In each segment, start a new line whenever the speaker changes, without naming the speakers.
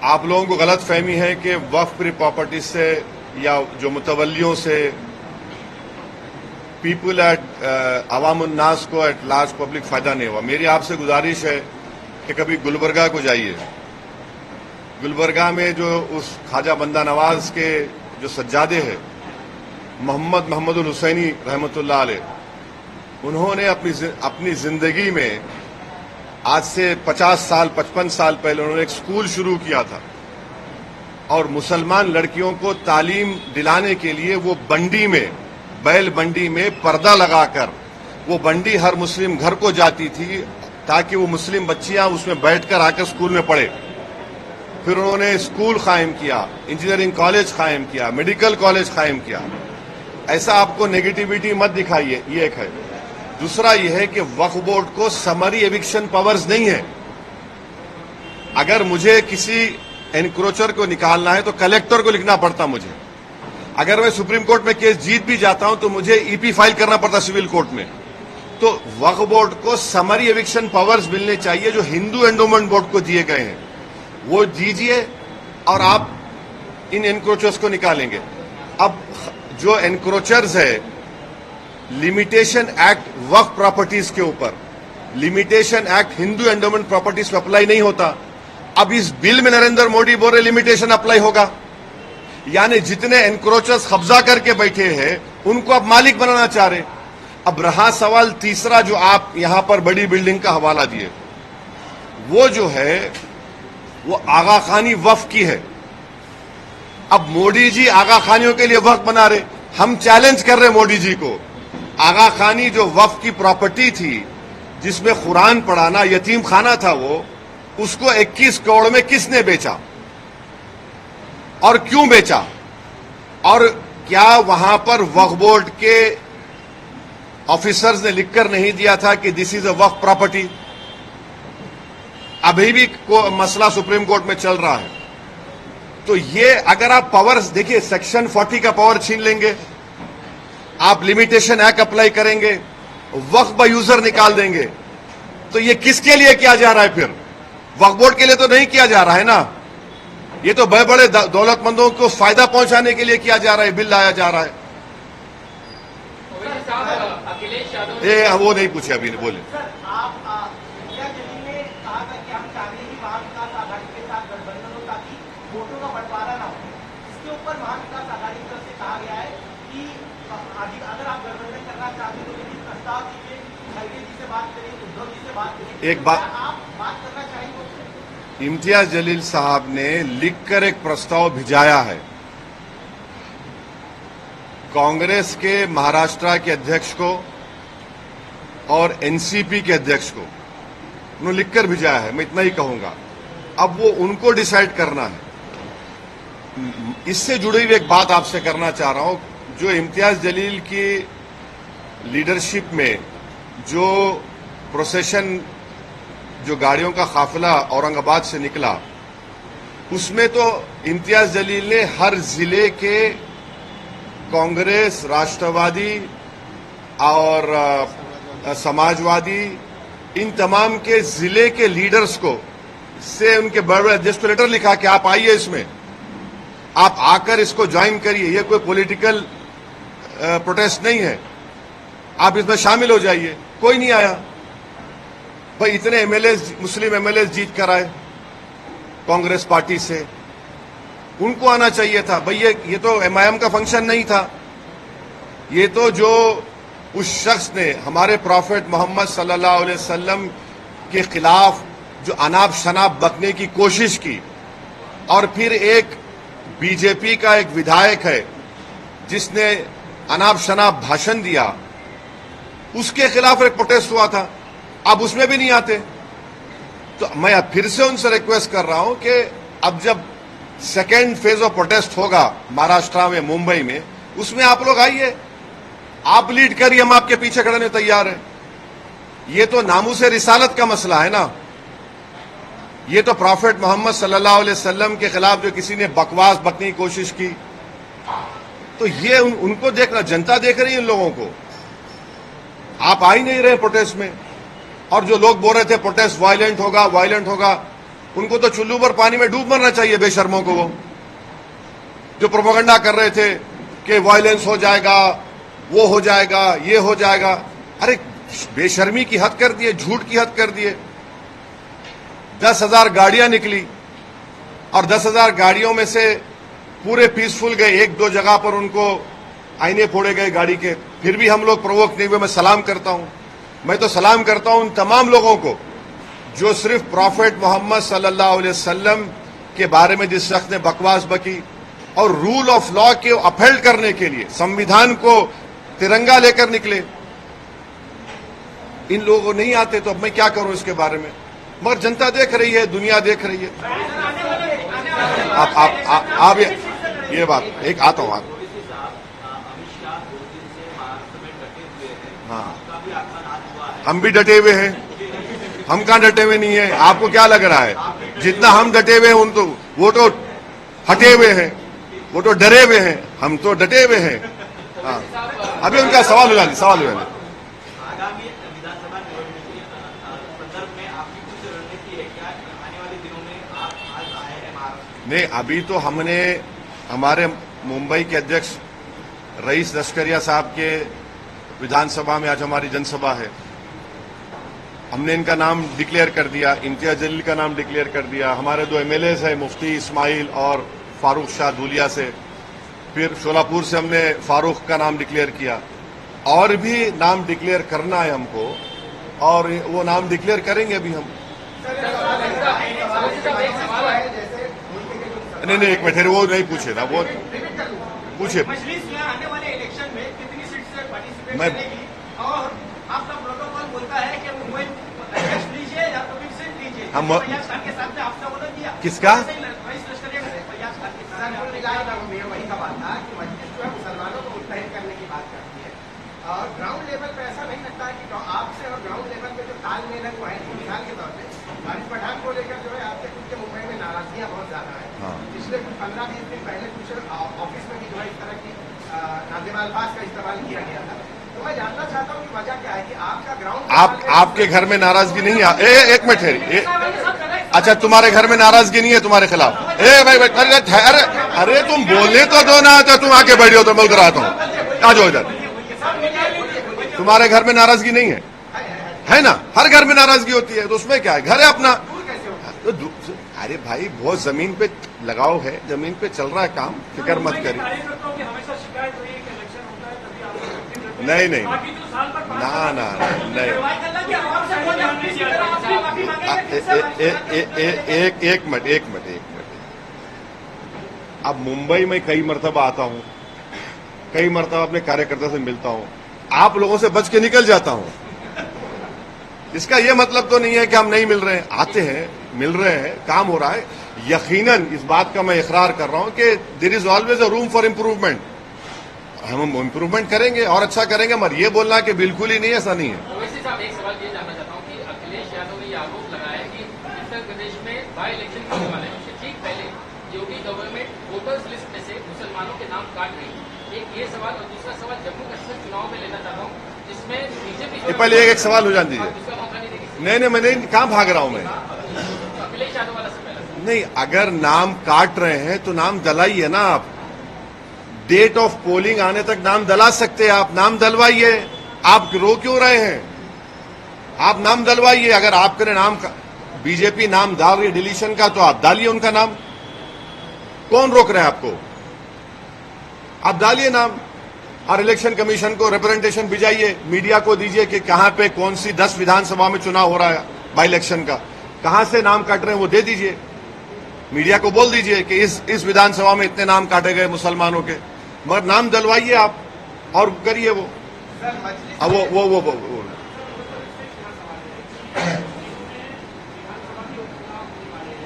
आप लोगों को गलत फहमी है कि वक्फ प्रॉपर्टी से या जो मुतवल्लियों से पीपल अवामुन्नास को एट लार्ज पब्लिक फायदा नहीं हुआ। मेरी आपसे गुजारिश है कि कभी गुलबर्गा को जाइए। गुलबर्गा में जो उस ख्वाजा बंदा नवाज के जो सज्जादे हैं मोहम्मदुल हुसैनी रहमतुल्लाह अलैह, उन्होंने अपनी जिंदगी में आज से 50 साल 55 साल पहले उन्होंने एक स्कूल शुरू किया था और मुसलमान लड़कियों को तालीम दिलाने के लिए वो बंडी में, बैल बंडी में पर्दा लगाकर वो बंडी हर मुस्लिम घर को जाती थी ताकि वो मुस्लिम बच्चियां उसमें बैठकर आकर स्कूल में पढ़े। फिर उन्होंने स्कूल कायम किया, इंजीनियरिंग कॉलेज कायम किया, मेडिकल कॉलेज कायम किया। ऐसा आपको नेगेटिविटी मत दिखाइए, ये एक है। दूसरा यह है कि वक्फ बोर्ड को समरी एविक्शन पावर्स नहीं है। अगर मुझे किसी एनक्रोचर को निकालना है तो कलेक्टर को लिखना पड़ता मुझे। अगर मैं सुप्रीम कोर्ट में केस जीत भी जाता हूं तो मुझे ईपी फाइल करना पड़ता सिविल कोर्ट में। तो वक्फ बोर्ड को समरी एविक्शन पावर्स मिलने चाहिए जो हिंदू एंडोमेंट बोर्ड को दिए गए हैं, वो दीजिए और आप इन एनक्रोचर्स को निकालेंगे। अब जो एनक्रोचर्स है, लिमिटेशन एक्ट वक्फ प्रॉपर्टीज के ऊपर, limitation act Hindu endowment properties पे अप्लाई नहीं होता। अब इस बिल में नरेंद्र मोदी बोल रहे लिमिटेशन अप्लाई होगा, यानी जितने एनक्रोचर्स कब्जा करके बैठे हैं उनको अब मालिक बनाना चाह रहे। अब रहा सवाल तीसरा जो आप यहां पर बड़ी बिल्डिंग का हवाला दिए, वो जो है वो आगा खानी वक्फ की है। अब मोदी जी आगा खानियों के लिए वक्फ बना रहे। हम चैलेंज कर रहे मोदी जी को, आगा खानी जो वक्फ की प्रॉपर्टी थी जिसमें कुरान पढ़ाना, यतीम खाना था, वो उसको 21 करोड़ में किसने बेचा और क्यों बेचा? और क्या वहां पर वक्फ बोर्ड के ऑफिसर्स ने लिखकर नहीं दिया था कि this is a Waqf property? अभी भी मसला सुप्रीम कोर्ट में चल रहा है। तो ये अगर आप पावर्स देखिए, सेक्शन 40 का पावर छीन लेंगे, आप लिमिटेशन एक्ट अप्लाई करेंगे, वक्फ बाय यूजर निकाल देंगे, तो ये किसके लिए किया जा रहा है? फिर वक्फ बोर्ड के लिए तो नहीं किया जा रहा है ना। ये तो बड़े बड़े दौलतमंदों को फायदा पहुंचाने के लिए किया जा रहा है, बिल लाया जा रहा है। ये वो नहीं पूछे अभी, बोले। एक बात करना चाहेंगे, इम्तियाज जलील साहब ने लिखकर एक प्रस्ताव भिजाया है कांग्रेस के महाराष्ट्र के अध्यक्ष को और एनसीपी के अध्यक्ष को, उन्होंने लिखकर भिजाया है। मैं इतना ही कहूंगा, अब वो उनको डिसाइड करना है। इससे जुड़ी हुई एक बात आपसे करना चाह रहा हूं, जो इम्तियाज जलील की लीडरशिप में जो प्रोसेशन, जो गाड़ियों का काफिला औरंगाबाद से निकला, उसमें तो इम्तियाज जलील ने हर जिले के कांग्रेस, राष्ट्रवादी और समाजवादी, इन तमाम के जिले के लीडर्स को से उनके बड़े बड़े अध्यक्ष को लेटर लिखा कि आप आइए, इसमें आप आकर इसको ज्वाइन करिए। ये कोई पॉलिटिकल प्रोटेस्ट नहीं है, आप इसमें शामिल हो जाइए। कोई नहीं आया। भाई इतने एमएलए, मुस्लिम एमएलए जीत कर आए कांग्रेस पार्टी से, उनको आना चाहिए था। भाई ये तो एमआईएम का फंक्शन नहीं था। ये तो जो उस शख्स ने हमारे प्रॉफेट मोहम्मद सल्लल्लाहु अलैहि वसल्लम के खिलाफ जो अनाप शनाप बकने की कोशिश की, और फिर एक बीजेपी का एक विधायक है जिसने अनाप शनाप भाषण दिया, उसके खिलाफ एक प्रोटेस्ट हुआ था। अब उसमें भी नहीं आते। तो मैं फिर से उनसे रिक्वेस्ट कर रहा हूं कि अब जब सेकेंड फेज ऑफ प्रोटेस्ट होगा महाराष्ट्र में, मुंबई में, उसमें आप लोग आइए, आप लीड करिए, हम आपके पीछे खड़े तैयार हैं। ये तो नामूस रिसालत का मसला है ना। ये तो प्रॉफेट मोहम्मद सल्लल्लाहु अलैहि वसल्लम के खिलाफ जो किसी ने बकवास बकने की कोशिश की, तो ये उनको देखना, जनता देख रही है इन लोगों को। आप आ ही नहीं रहे प्रोटेस्ट में। और जो लोग बोल रहे थे प्रोटेस्ट वायलेंट होगा, उनको तो चुल्लू पर पानी में डूब मरना चाहिए बेशर्मों को। वो जो प्रोपेगेंडा कर रहे थे कि वायलेंस हो जाएगा, वो हो जाएगा, ये हो जाएगा, अरे बेशर्मी की हद कर दिए, झूठ की हद कर दिए। 10,000 गाड़ियां निकली और 10,000 गाड़ियों में से पूरे पीसफुल गए, एक दो जगह पर उनको आईने फोड़े गए गाड़ी के, फिर भी हम लोग प्रोवोक नहीं हुए। मैं सलाम करता हूं, मैं तो सलाम करता हूं उन तमाम लोगों को जो सिर्फ प्रॉफेट मोहम्मद सल्लल्लाहु अलैहि वसल्लम के बारे में जिस शख्स ने बकवास बकी और रूल ऑफ लॉ के अपहेल्ड करने के लिए संविधान को तिरंगा लेकर निकले। इन लोगों को नहीं आते तो अब मैं क्या करूं इसके बारे में, मगर जनता देख रही है, दुनिया देख रही है। आप ये बात एक आता हूं। हाँ, हम भी डटे हुए हैं, हम कहां डटे हुए नहीं है? आपको क्या लग रहा है? जितना हम डटे हुए हैं उन तो वो तो हटे हुए हैं, वो तो डरे हुए हैं, हम तो डटे हुए हैं। हाँ, अभी उनका सवाल हो जाए, सवाल हो जाए। नहीं, अभी तो हमने हमारे मुंबई के अध्यक्ष रईस लश्करिया साहब के विधानसभा में आज हमारी जनसभा है, हमने इनका नाम डिक्लेयर कर दिया, इम्तियाज जलील का नाम डिक्लेयर कर दिया। हमारे 2 MLAs हैं, मुफ्ती इस्माइल और फारूक शाह धूलिया से, फिर शोलापुर से हमने फारूक का नाम डिक्लेयर किया, और भी नाम डिक्लेयर करना है हमको, और वो नाम डिक्लेयर करेंगे अभी हम। नहीं, एक मिनट, वो नहीं पूछे ना, वो पूछे।
आने वाले इलेक्शन में कितनी सीट से पार्टिसिपेट करेगी, और आपका प्रोटोकॉल बोलता है कि मुंबई अध्यक्ष लीजिए या तो फिर सीट लीजिए।
हम
फैयाज खान के साथ आपने बोला दिया
किसका?
रईस लश्करिया फैयाज खान के साथ वही का बात था कि मस्जिद जो है मुसलमानों को मुत्तहिद करने की बात करती है, और ग्राउंड लेवल पर ऐसा नहीं लगता है कि आपसे और ग्राउंड लेवल पे जो तालमेल है वो है। मिसाल के तौर पर हारिस पठान को लेकर जो है आपके खुद के मुंबई में नाराजगियां बहुत ज्यादा है। पिछले कुछ 15-20 दिन पहले कुछ ऑफिस में भी जो है इस तरह की नाज़िम अल्फाज का इस्तेमाल किया गया था। तो मैं जानना चाहता हूँ कि वजह क्या है कि आपका ग्राउंड
आपके घर में नाराजगी नहीं है? एक मिनट है, अच्छा तुम्हारे घर में नाराजगी नहीं है तुम्हारे खिलाफ? भाई अरे तुम बोलने तो दो ना, तो तुम आके बैठे हो तो मैं उधर आता हूँ, आ जाओ इधर। तुम्हारे घर में नाराजगी नहीं है ना? हर घर में नाराजगी होती है, तो उसमें क्या है, घर है अपना। तो अरे भाई बहुत जमीन पे लगाव है, जमीन पे चल रहा है काम, फिक्र मत करिए। नहीं, नहीं, ना, नहीं। एक मिनट। अब मुंबई में कई मरतबा आता हूं, कई मरतबा अपने कार्यकर्ता से मिलता हूं, आप लोगों से बच के निकल जाता हूं। इसका यह मतलब तो नहीं है कि हम नहीं मिल रहे हैं, आते हैं, मिल रहे हैं, काम हो रहा है। यकीनन इस बात का मैं इकरार कर रहा हूं कि there is always a room for improvement. हम इम्प्रूवमेंट करेंगे और अच्छा करेंगे, मगर ये बोलना कि बिल्कुल ही नहीं, ऐसा नहीं है।
ओवैसी साहब, एक सवाल ये जानना चाहता हूँ कि अखिलेश यादव ने ये आरोप लगाया है कि उत्तर प्रदेश में बाई इलेक्शन होने वाले हैं, उससे ठीक पहले योगी गवर्नमेंट वोटर्स लिस्ट में से मुसलमानों के नाम काट रही है। एक ये सवाल, और दूसरा सवाल जम्मू कश्मीर चुनाव में लेना चाहता हूँ, जिसमें बीजेपी
पहले एक सवाल हो जाने दीजिए। नहीं, मैं नहीं, कहां भाग रहा हूं मैं?
अखिलेश यादव वाला सवाल
नहीं, अगर नाम काट रहे हैं तो नाम दलाइए ना। आप डेट ऑफ पोलिंग आने तक नाम दला सकते हैं, आप नाम दलवाइए। आप रो क्यों रहे हैं? आप नाम दलवाइए। अगर आपके नाम का बीजेपी नाम डाल रही है डिलीशन का, तो आप डालिए उनका नाम, कौन रोक रहे हैं आपको? आप डालिए नाम, और इलेक्शन कमीशन को रिप्रेजेंटेशन भिजाइए, मीडिया को दीजिए कि कहां पे कौन सी 10 विधानसभा में चुनाव हो रहा है बाई इलेक्शन का, कहां से नाम काट रहे हैं वो दे दीजिए। मीडिया को बोल दीजिए कि इस विधानसभा में इतने नाम काटे गए मुसलमानों के, मगर नाम दलवाइए आप और करिए वो। अब वो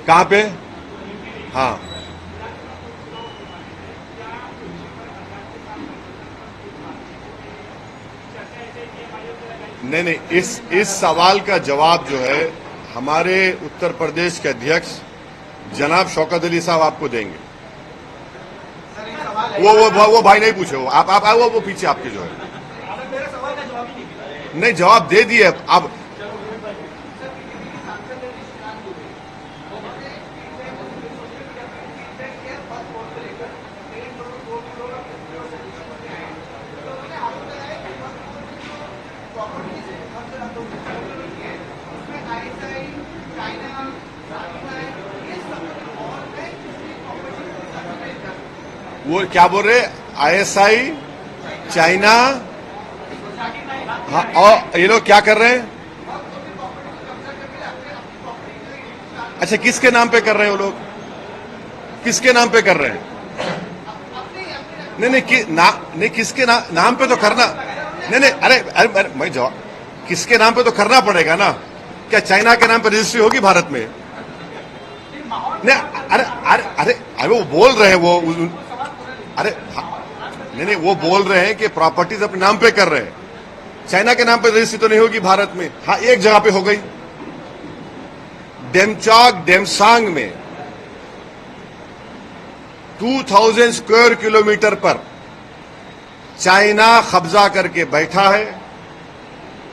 कहां पे? हाँ, नहीं, इस सवाल का जवाब जो है हमारे उत्तर प्रदेश के अध्यक्ष जनाब शौकत अली साहब आपको देंगे। वो भाई नहीं पूछे, वो आप वो पीछे आपके जो है नहीं, जवाब दे दिए। अब वो क्या बोल रहे, आईएसआई, चाइना, हाँ, और ये लोग क्या कर रहे हैं? अच्छा, किसके नाम पे कर रहे हैं वो लोग? किसके नाम पे कर रहे हैं? नहीं, किसके नाम पे तो करना, नहीं, अरे मैं जवाब, किसके नाम पे तो करना पड़ेगा ना। क्या चाइना के नाम पे रजिस्ट्री होगी भारत में? नहीं, अरे वो बोल रहे हैं, वो अरे नहीं, वो बोल रहे हैं कि प्रॉपर्टीज अपने नाम पे कर रहे हैं, चाइना के नाम पे रजिस्ट्री तो नहीं होगी भारत में। हाँ, एक जगह पे हो गई, डेमचौक डेमसांग में 2000 स्क्वायर किलोमीटर पर चाइना कब्जा करके बैठा है,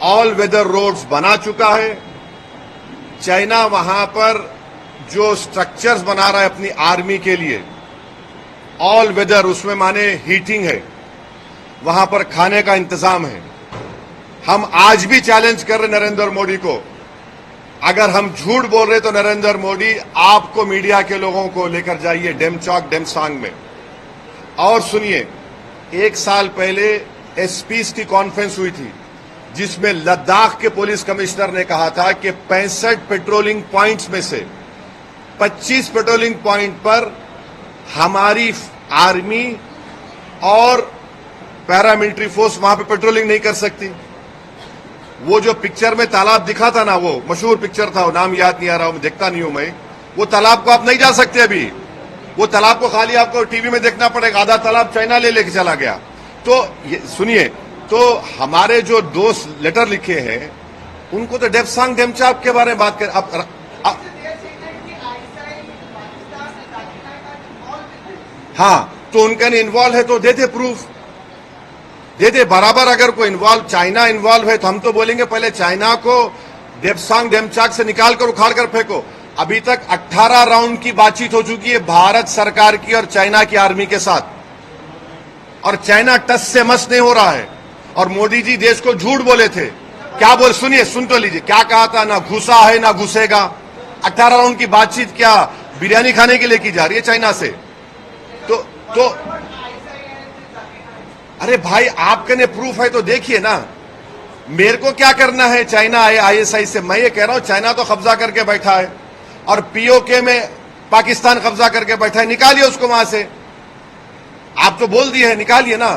ऑल वेदर रोड्स बना चुका है। चाइना वहां पर जो स्ट्रक्चर्स बना रहा है अपनी आर्मी के लिए, ऑल वेदर, उसमें माने हीटिंग है, वहां पर खाने का इंतजाम है। हम आज भी चैलेंज कर रहे नरेंद्र मोदी को, अगर हम झूठ बोल रहे तो नरेंद्र मोदी आपको, मीडिया के लोगों को लेकर जाइए डेमचौक डेमसांग में और सुनिए। 1 साल पहले एसपीज की कॉन्फ्रेंस हुई थी जिसमें लद्दाख के पुलिस कमिश्नर ने कहा था कि 65 पेट्रोलिंग पॉइंट्स में से 25 पेट्रोलिंग पॉइंट पर हमारी आर्मी और पैरामिलिट्री फोर्स वहां पे पेट्रोलिंग नहीं कर सकती। वो जो पिक्चर में तालाब दिखा था ना, वो मशहूर पिक्चर था, वो नाम याद नहीं आ रहा, मैं देखता नहीं हूं मैं, वो तालाब को आप नहीं जा सकते अभी। वो तालाब को खाली आपको टीवी में देखना पड़ेगा, आधा तालाब चाइना ले लेके चला गया। तो ये सुनिए, तो हमारे जो दोस्त लेटर लिखे हैं उनको तो डेमसांग डेमचौक के बारे में बात कर, अब हाँ, तो उनका इन्वॉल्व है तो देते प्रूफ, देते बराबर। अगर कोई इन्वॉल्व, चाइना इन्वॉल्व है तो हम तो बोलेंगे पहले चाइना को डेमसांग डेमचौक से निकाल कर उखाड़ कर फेंको। अभी तक 18 राउंड की बातचीत हो चुकी है भारत सरकार की और चाइना की आर्मी के साथ, और चाइना टस से मस नहीं हो रहा है। और मोदी जी देश को झूठ बोले थे, क्या बोल, सुनिए, सुन तो लीजिए, क्या कहा था, ना घुसा है ना घुसेगा। 18 राउंड की बातचीत क्या बिरयानी खाने के लिए की जा रही है चाइना से? तो अरे भाई, आपके ने प्रूफ है तो देखिए ना, मेरे को क्या करना है चाइना आईएसआई से? मैं ये कह रहा हूं चाइना तो कब्जा करके बैठा है और पीओके में पाकिस्तान कब्जा करके बैठा है, निकालिए उसको वहां से। आप तो बोल दिए हैं, निकालिए ना।